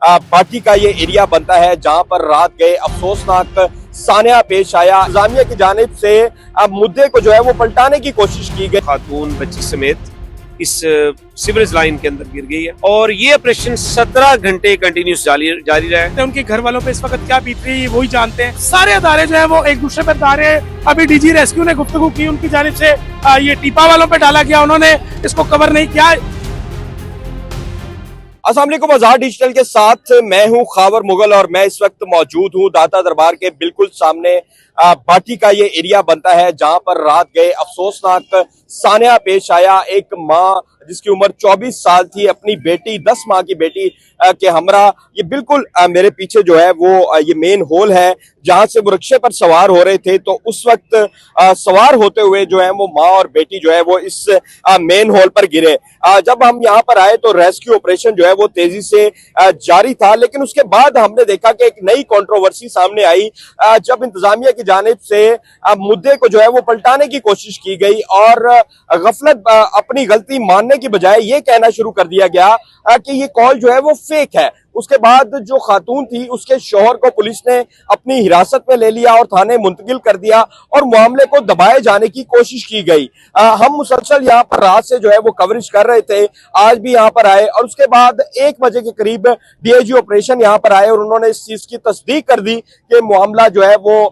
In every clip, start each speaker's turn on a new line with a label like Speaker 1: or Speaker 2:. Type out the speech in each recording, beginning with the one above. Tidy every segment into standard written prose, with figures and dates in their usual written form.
Speaker 1: Party का ये area बनता है जहां पर रात गए अफसोसनाक सानिया पेश आया। इंतजामिया की जानिब से मुद्दे को जो है वो पलटाने की कोशिश की गई।
Speaker 2: खातून बच्ची समेत इस सीवरेज लाइन के अंदर गिर गई है और ये ऑपरेशन 17 घंटे कंटिन्यूस जारी रहा है।
Speaker 3: उनके घर वालों पे इस वक्त क्या बीत रही है वही जानते हैं। सारे अदारे जो है वो एक दूसरे पर डाल रहे हैं। अभी डीजी रेस्क्यू ने गुफ्तगू की, उनकी जानिब से ये टीपा वालों पे डाला गया, उन्होंने इसको कवर नहीं किया।
Speaker 1: अस्सलाम वालेकुम, आजाद डिजिटल के साथ मैं हूं खावर मुगल और मैं इस वक्त मौजूद हूं दाता दरबार के बिल्कुल सामने। पार्टी का ये एरिया बनता है जहां पर रात गए अफसोसनाक सानिया पेश आया। एक माँ जिसकी उम्र 24 साल थी, अपनी बेटी 10 माह की बेटी के हमरा। ये बिल्कुल मेरे पीछे जो है वो ये मेन होल है जहां से वो रिक्शे पर सवार हो रहे थे। तो उस वक्त सवार होते हुए जो है वो माँ और बेटी जो है वो इस मेन होल पर गिरे। जब हम यहाँ पर आए तो रेस्क्यू ऑपरेशन जो है वो तेजी से जारी था, लेकिन उसके बाद हमने देखा कि एक नई कंट्रोवर्सी सामने आई जब इंतजामिया की जानिब से मुद्दे को जो है वो पलटाने की कोशिश की गई और गफलत अपनी गलती मानने की बजाय ये कहना शुरू कर दिया गया कि ये कॉल जो है वो फेक है। उसके बाद जो खातून थी उसके शौहर को पुलिस ने अपनी हिरासत में ले लिया और थाने मुंतकिल कर दिया और मामले को दबाए जाने की कोशिश की गई। हम मुसलसल यहाँ पर रात से जो है वो कवरेज कर रहे थे, आज भी यहाँ पर आए और उसके बाद 1 बजे के करीब डीआईजी ऑपरेशन यहाँ पर आए और उन्होंने इस चीज की तस्दीक कर दी कि मामला जो है वो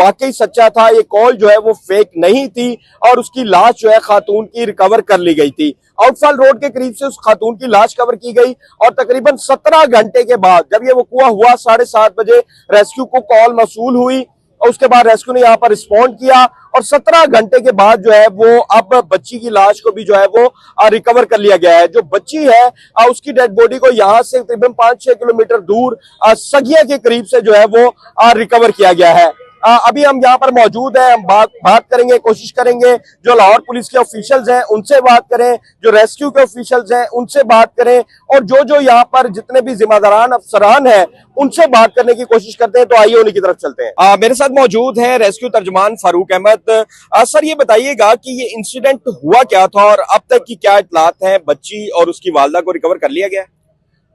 Speaker 1: वाकई सच्चा था। ये कॉल जो है वो फेक नहीं थी और उसकी लाश जो है खातून की रिकवर कर ली गई थी। आउटफॉल रोड के करीब से उस खातून की लाश कवर की गई और तकरीबन 17 घंटे के बाद जब ये वकूआ हुआ 7:30 बजे रेस्क्यू को कॉल मौसूल हुई और उसके बाद रेस्क्यू ने यहाँ पर रिस्पॉन्ड किया और 17 घंटे के बाद जो है वो अब बच्ची की लाश को भी जो है वो रिकवर कर लिया गया है। जो बच्ची है उसकी डेड बॉडी को यहाँ से तकरीबन 5-6 किलोमीटर दूर सगिया के करीब से जो है वो रिकवर किया गया है। अभी हम यहाँ पर मौजूद हैं, हम बात करेंगे, कोशिश करेंगे जो लाहौर पुलिस के ऑफिशियल्स हैं उनसे बात करें, जो रेस्क्यू के ऑफिशियल्स हैं उनसे बात करें और जो यहाँ पर जितने भी जिम्मेदारान अफसरान हैं उनसे बात करने की कोशिश करते हैं। तो आइए उन्हीं की तरफ चलते हैं। मेरे साथ मौजूद है रेस्क्यू तर्जमान फारूक अहमद। सर, ये बताइएगा कि ये इंसिडेंट हुआ क्या था और अब तक की क्या इतलात हैं? बच्ची और उसकी वालदा को रिकवर कर लिया गया?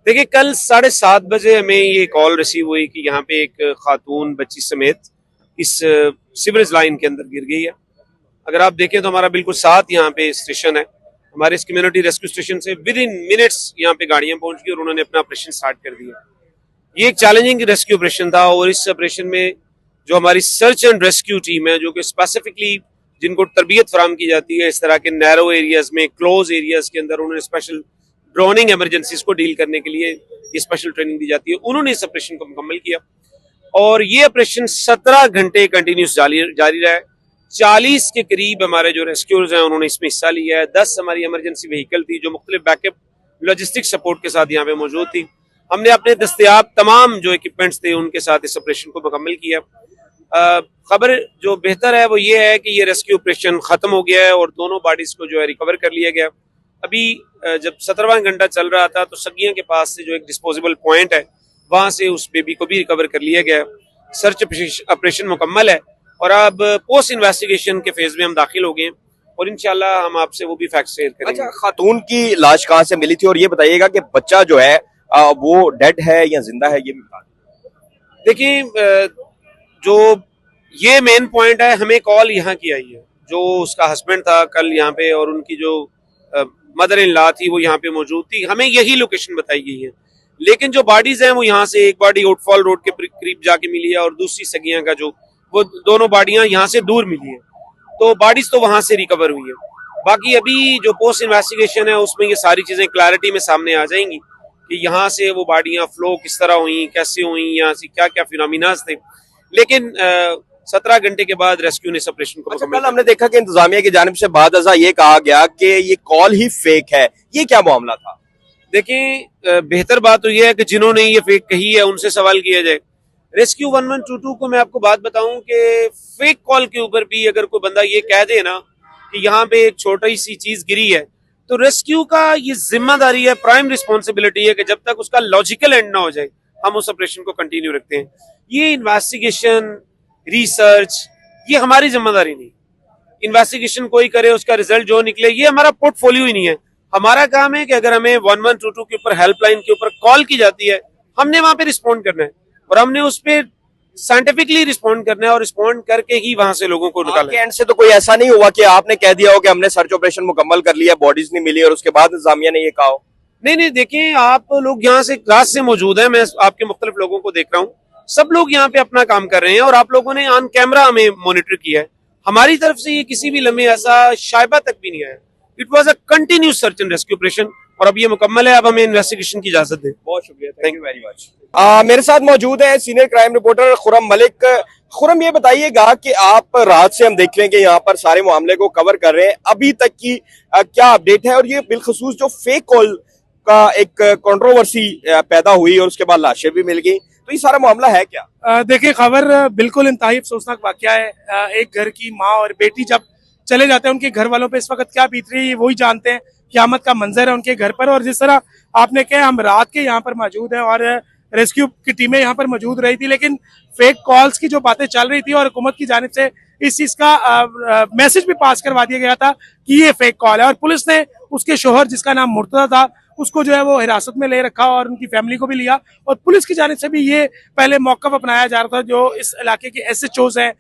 Speaker 2: देखिए, कल 7:30 बजे हमें ये कॉल रिसीव हुई कि यहाँ पे एक खातून बच्ची समेत इस सीवरेज लाइन के अंदर गिर गई है। अगर आप देखें तो हमारा बिल्कुल साथ यहाँ पे स्टेशन है, हमारे इस कम्युनिटी रेस्क्यू स्टेशन से विद इन मिनट्स यहाँ पे गाड़ियां पहुंच गई और उन्होंने अपना ऑपरेशन स्टार्ट कर दिया। ये एक चैलेंजिंग रेस्क्यू ऑपरेशन था और इस ऑपरेशन में जो हमारी सर्च एंड रेस्क्यू टीम है, जो कि स्पेसिफिकली जिनको तरबियत फराम की जाती है इस तरह के नैरो एरियाज में, क्लोज एरियाज के अंदर, उन्होंने स्पेशल ड्रोनिंग इमरजेंसीज को डील करने के लिए ये स्पेशल ट्रेनिंग दी जाती है, उन्होंने इस ऑपरेशन को मुकम्मल किया और ये ऑपरेशन 17 घंटे कंटिन्यूस जारी रहा है। 40 के करीब हमारे जो रेस्क्यूअर्स हैं उन्होंने इसमें हिस्सा लिया है। 10 हमारी इमरजेंसी व्हीकल थी जो मुख्तलिफ बैकअप लॉजिस्टिक सपोर्ट के साथ यहाँ पे मौजूद थी। हमने अपने दस्तयाब तमाम जो इक्विपमेंट्स थे उनके साथ इस ऑपरेशन को मुकम्मल किया। खबर जो बेहतर है वो ये है कि ये रेस्क्यू ऑपरेशन खत्म हो गया है और दोनों बॉडीज को जो है रिकवर कर लिया गया। अभी जब 17वां घंटा चल रहा था तो सगिया के पास से जो एक डिस्पोजेबल पॉइंट है वहां से उस बेबी को भी रिकवर कर लिया गया। सर्च ऑपरेशन मुकम्मल है और अब पोस्ट इन्वेस्टिगेशन के फेज में हम दाखिल हो गए और इंशाल्लाह हम आपसे वो भी फैक्ट शेयर करेंगे।
Speaker 1: अच्छा, खातून की लाश कहाँ से मिली थी और ये बताइएगा कि बच्चा जो है वो डेड है या जिंदा है, ये भी बता दें।
Speaker 2: देखिए, जो ये मेन पॉइंट है, हमें कॉल यहाँ की आई है, जो उसका हस्बैंड था कल यहाँ पे और उनकी जो मदर इन लॉ थी वो यहाँ पे मौजूद थी, हमें यही लोकेशन बताई गई है। लेकिन जो बॉडीज हैं वो यहाँ से एक बॉडी आउटफॉल रोड के करीब जाके मिली है और दूसरी सगिया का जो वो दोनों बॉडियां यहाँ से दूर मिली है, तो बॉडीज तो वहां से रिकवर हुई है। बाकी अभी जो पोस्ट इन्वेस्टिगेशन है उसमें ये सारी चीजें क्लैरिटी में सामने आ जाएंगी कि यहाँ से वो बॉडियां फ्लो किस तरह हुई, कैसे हुई, यहाँ से क्या क्या फिनोमिनास थे। लेकिन 17 घंटे के बाद रेस्क्यू ने ऑपरेशन को
Speaker 1: अच्छा, कल हमने देखा कि इंतजामिया की जानिब से बाद अज़ा ये कहा गया कि ये कॉल ही फेक है, ये क्या मामला था?
Speaker 2: देखिए, बेहतर बात तो यह है कि जिन्होंने ये फेक कही है उनसे सवाल किया जाए। रेस्क्यू 1122 को मैं आपको बात बताऊं कि फेक कॉल के ऊपर भी अगर कोई बंदा ये कह दे ना कि यहाँ पे एक छोटी सी चीज गिरी है, तो रेस्क्यू का ये जिम्मेदारी है, प्राइम रिस्पॉन्सिबिलिटी है कि जब तक उसका लॉजिकल एंड ना हो जाए हम उस ऑपरेशन को कंटिन्यू रखते हैं। ये इन्वेस्टिगेशन, रिसर्च, ये हमारी जिम्मेदारी नहीं। इन्वेस्टिगेशन कोई करे, उसका रिजल्ट जो निकले, ये हमारा पोर्टफोलियो ही नहीं है। हमारा काम है कि अगर हमें 1122 के ऊपर, हेल्पलाइन के ऊपर कॉल की जाती है हमने वहां पे रिस्पॉन्ड करना है और हमने उस पर साइंटिफिकली रिस्पॉन्ड करना है और रिस्पॉन्ड करके ही वहां से लोगों को
Speaker 1: आपके
Speaker 2: निकालना है।
Speaker 1: एंड से तो कोई ऐसा नहीं हुआ कि आपने कह दिया हो कि हमने सर्च ऑपरेशन मुकम्मल कर लिया, बॉडीज नहीं मिली और उसके बाद इंतजामिया ने ये कहा हो?
Speaker 2: नहीं नहीं, देखिए आप लोग यहाँ से रात से मौजूद हैं, मैं आपके मुख्तलिफ लोगों को देख रहा हूँ, सब लोग यहाँ पे अपना काम कर रहे हैं और आप लोगों ने ऑन कैमरा हमें मॉनिटर किया है। हमारी तरफ से ये किसी भी लम्हे ऐसा शायबा तक भी नहीं आया। It was a continuous search and rescue operation और अब ये मुकम्मल है। अब हमें इन्वेस्टिगेशन की इजाजत दें।
Speaker 1: बहुत शुक्रिया, थैंक यू वेरी मच। मेरे साथ मौजूद है senior crime reporter Khurram Malik. Khurram, ये बताइएगा कि आप रात से हम देख रहे हैं कि यहाँ पर सारे मामले को कवर कर रहे हैं, अभी तक की क्या अपडेट है? और ये बिलखसूस जो फेक कॉल का एक कंट्रोवर्सी पैदा हुई और उसके बाद लाशें भी मिल गई, तो ये सारा मामला है क्या?
Speaker 3: देखिए, खबर बिल्कुल इंतहाई अफसोसनाक वाकया है। एक घर की माँ और बेटी जब चले जाते हैं, उनके घर वालों पे इस वक्त क्या बीत रही है वही जानते हैं। क़यामत का मंजर है उनके घर पर। और जिस तरह आपने कहा, हम रात के यहाँ पर मौजूद हैं और रेस्क्यू की टीमें यहाँ पर मौजूद रही थी, लेकिन फेक कॉल्स की जो बातें चल रही थी और हुकूमत की जानिब से इस चीज का मैसेज भी पास करवा दिया गया था कि ये फेक कॉल है। और पुलिस ने उसके शोहर, जिसका नाम मुर्तजा था, उसको जो है वो हिरासत में ले रखा और उनकी फैमिली को भी लिया। और पुलिस की जानिब से भी ये पहले मौक़िफ़ अपनाया जा रहा था, जो इस इलाके के SHOs हैं,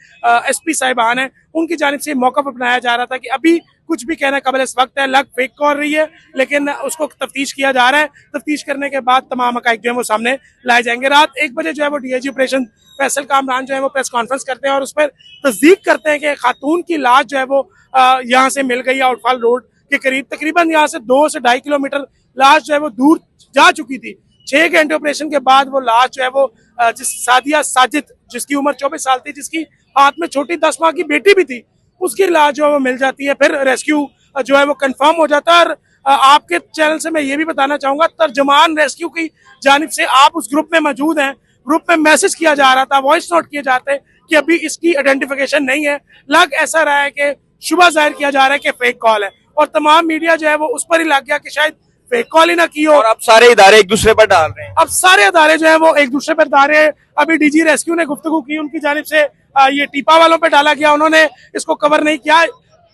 Speaker 3: SP साहिबान हैं, उनकी जानिब से मौक़िफ़ अपनाया जा रहा था कि अभी कुछ भी कहना कबल इस वक्त है, लग फेक कॉल रही है, लेकिन उसको तफ्तीश किया जा रहा है। तफ्तीश करने के बाद तमाम हक़ाइक़ जो है वो सामने लाए जाएंगे। रात 1 बजे जो है वो DIG ऑपरेशन फैसल कामरान जो है वो प्रेस कॉन्फ्रेंस करते हैं और उस पर तस्दीक करते हैं कि खातून की लाश जो है वो यहाँ से मिल गई है। आउटफॉल रोड के करीब, तकरीबन यहाँ से 2 से 2.5 किलोमीटर लाश जो है वो दूर जा चुकी थी। 6 घंटे ऑपरेशन के बाद वो लाश जो है वो जिस सादिया साजिद, जिसकी उम्र 24 साल थी, जिसकी हाथ में छोटी 10 माह की बेटी भी थी, उसकी लाश जो है वो मिल जाती है। फिर रेस्क्यू जो है वो कंफर्म हो जाता है। और आपके चैनल से मैं ये भी बताना चाहूंगा, तर्जमान रेस्क्यू की जानिब से आप उस ग्रुप में मौजूद हैं। ग्रुप में मैसेज किया जा रहा था, वॉइस नोट किए जाते हैं कि अभी इसकी आइडेंटिफिकेशन नहीं है। लग ऐसा रहा है कि शुबा जाहिर किया जा रहा है कि फेक कॉल है और तमाम मीडिया जो है वो उस पर ही लग गया कि शायद फेक कॉल ही ना की हो।
Speaker 1: और अब सारे इदारे एक दूसरे पर डाल रहे हैं।
Speaker 3: अब सारे अदारे जो है वो एक दूसरे पर डाल रहे हैं। अभी DG रेस्क्यू ने गुफ्तगू की, उनकी जानिब से ये टीपा वालों पे डाला गया, उन्होंने इसको कवर नहीं किया।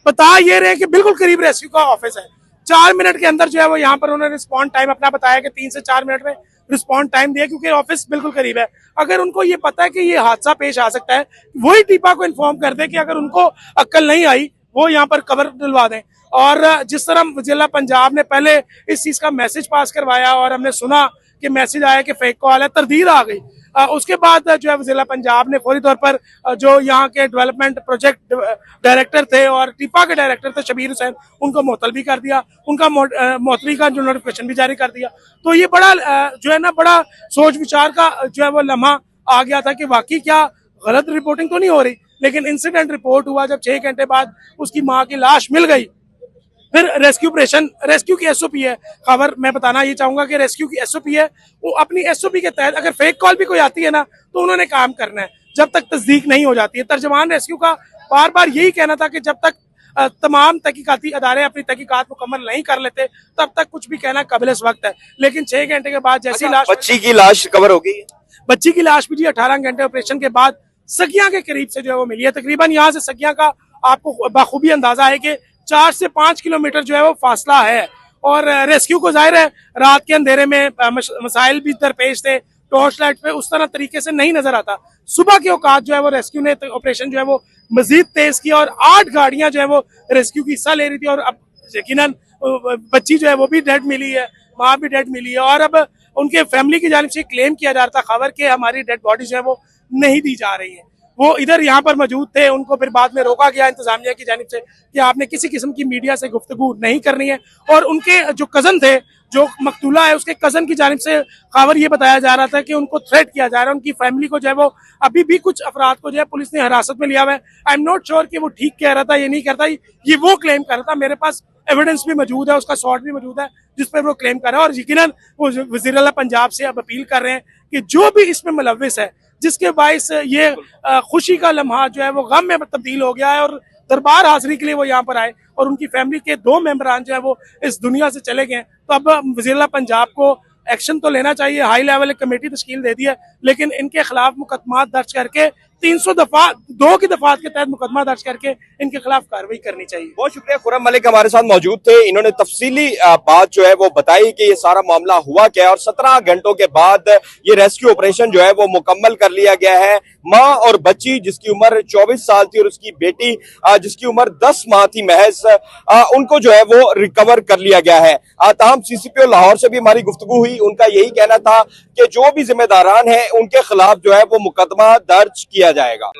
Speaker 3: बता ये रहे कि बिल्कुल करीब रेस्क्यू का ऑफिस है। 4 मिनट के अंदर जो है वो यहाँ पर उन्होंने रिस्पॉन्ड टाइम अपना बताया कि 3 से 4 मिनट में रिस्पॉन्ड टाइम दिया, क्योंकि ऑफिस बिल्कुल करीब है। अगर उनको ये पता है कि ये हादसा पेश आ सकता है, वही टीपा को इन्फॉर्म कर दे कि अगर उनको अक्ल नहीं आई वो यहाँ पर कवर दिलवा दें। और जिस तरह जिला पंजाब ने पहले इस चीज का मैसेज पास करवाया और हमने सुना कि मैसेज आया कि फेक कॉल है, तरदीद आ गई। उसके बाद जो है जिला पंजाब ने फौरी तौर पर जो यहाँ के डेवलपमेंट प्रोजेक्ट डायरेक्टर थे और टीपा के डायरेक्टर थे शबीर हुसैन, उनको मुअत्तल भी कर दिया, उनका मुअत्तली का जो नोटिफिकेशन भी जारी कर दिया। तो ये बड़ा जो है ना, बड़ा सोच विचार का जो है वो लम्हा आ गया था कि वाकई क्या गलत रिपोर्टिंग तो नहीं हो रही। लेकिन इंसिडेंट रिपोर्ट हुआ जब 6 घंटे बाद उसकी माँ की लाश मिल गई। फिर रेस्क्यू ऑपरेशन, रेस्क्यू की SOP है। खबर मैं बताना ये चाहूंगा कि रेस्क्यू की SOP है, वो अपनी SOP के तहत अगर फेक कॉल भी कोई आती है ना, तो उन्होंने काम करना है जब तक तस्दीक नहीं हो जाती है। तर्जमान रेस्क्यू का बार बार यही कहना था कि जब तक तमाम तहकीकाती अदारे अपनी तहकीकात मुकम्मल नहीं कर लेते, तब तक कुछ भी कहना काबिल वक्त है। लेकिन 6 घंटे के बाद जैसी लाश,
Speaker 1: बच्ची की लाश कवर हो गई है।
Speaker 3: बच्ची की लाश भी जी 18 घंटे ऑपरेशन के बाद सगिया के करीब से जो है वो मिली है। तकरीबन यहाँ से सगिया का आपको बाखूबी अंदाजा है कि 4 से 5 किलोमीटर जो है वो फासला है। और रेस्क्यू को जाहिर है रात के अंधेरे में मसाइल भी दरपेश थे, टॉर्च लाइट पे उस तरह तरीके से नहीं नजर आता। सुबह के औकात जो है वो रेस्क्यू ने ऑपरेशन जो है वो मजीद तेज किया और 8 गाड़ियां जो है वो रेस्क्यू की हिस्सा ले रही थी। और अब यकीनन बच्ची जो है वो भी डेड मिली है, माँ भी डेड मिली है। और अब उनके फैमिली की जानिब से क्लेम किया जा रहा था खबर के हमारी डेड बॉडी जो है वो नहीं दी जा रही है। वो इधर यहाँ पर मौजूद थे, उनको फिर बाद में रोका गया इंतजामिया की जानिब से कि आपने किसी किस्म की मीडिया से गुफ्तगू नहीं करनी है। और उनके जो कजन थे, जो मकतूला है, उसके कजन की जानिब से खबर ये बताया जा रहा था कि उनको थ्रेट किया जा रहा है। उनकी फैमिली को जो है वो अभी भी कुछ अफराद को जो है पुलिस ने हिरासत में लिया हुआ है। आई एम नॉट श्योर कि वो ठीक कह रहा था, ये नहीं करता, ये वो क्लेम कर रहा था। मेरे पास एविडेंस भी मौजूद है, उसका शॉट भी मौजूद है जिस पर वो क्लेम कर रहा है। और यकीनन वो वज़ीर आला पंजाब से अब अपील कर रहे हैं कि जो भी इसमें मुलव्विस है, जिसके बाइस ये खुशी का लम्हा जो है वो गम में तब्दील हो गया है और दरबार हाजिरी के लिए वो यहाँ पर आए और उनकी फैमिली के 2 मेंबरान जो है वो इस दुनिया से चले गए, तो अब वज़ीर आला पंजाब को एक्शन तो लेना चाहिए। हाई लेवल एक कमेटी तश्कील दे दी है, लेकिन इनके खिलाफ मुकदमा दर्ज करके 300 दफा 2 की दफात के तहत मुकदमा दर्ज करके इनके खिलाफ कार्रवाई करनी चाहिए।
Speaker 1: बहुत शुक्रिया। खुर्रम मलिक हमारे साथ मौजूद थे। इन्होंने तफसीली बात जो है वो बताई कि ये सारा मामला हुआ क्या है और 17 घंटों के बाद ये रेस्क्यू ऑपरेशन जो है वो मुकम्मल कर लिया गया है। माँ और बच्ची जिसकी उम्र 24 साल थी और उसकी बेटी जिसकी उम्र 10 माह थी महज, उनको जो है वो रिकवर कर लिया गया है। ताहम सीसीपीओ लाहौर से भी हमारी गुफ्तगू हुई, उनका यही कहना था कि जो भी जिम्मेदारान है उनके खिलाफ जो है वो मुकदमा दर्ज किया जाएगा।